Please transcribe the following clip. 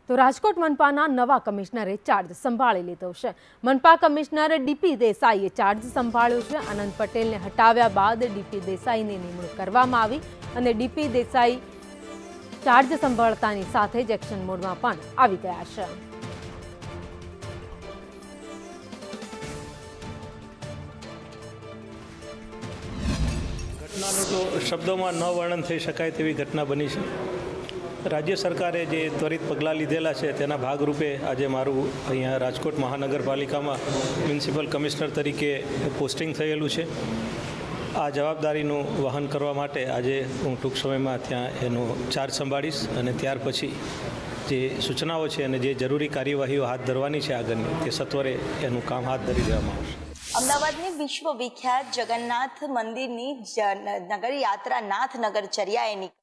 તો રાજકોટ મનપાના નવા કમિશનરે ચાર્જ સંભાળી લીધો છે। મનપા કમિશનર ડીપી દેસાઈએ ચાર્જ સંભાળ્યો છે। આનંદ પટેલને હટાવ્યા બાદ ડીપી દેસાઈની નિમણૂક કરવામાં આવી અને ડીપી દેસાઈ ચાર્જ સંભાળતાની સાથે જ એક્શન મોડમાં પણ આવી ગયા છે। ઘટનાનું તો શબ્દોમાં ન વર્ણન થઈ શકાય તેવી ઘટના બની છે। રાજ્ય સરકારે જે ત્વરિત પગલાં લીધેલા છે તેના ભાગરૂપે આજે મારું અહીંયા રાજકોટ મહાનગરપાલિકામાં મ્યુનિસિપલ કમિશનર તરીકે પોસ્ટિંગ થયેલું છે। આ જવાબદારીનું વહન કરવા માટે આજે હું ટૂંક સમયમાં ત્યાં એનો ચાર્જ સંભાળીશ અને ત્યાર પછી જે સૂચનાઓ છે અને જે જરૂરી કાર્યવાહીઓ હાથ ધરવાની છે આગળની તે સત્વરે એનું કામ હાથ ધરી દેવામાં આવશે। અમદાવાદની વિશ્વવિખ્યાત જગન્નાથ મંદિરની નગર યાત્રા નાથનગર ચર્યાએ નીકળી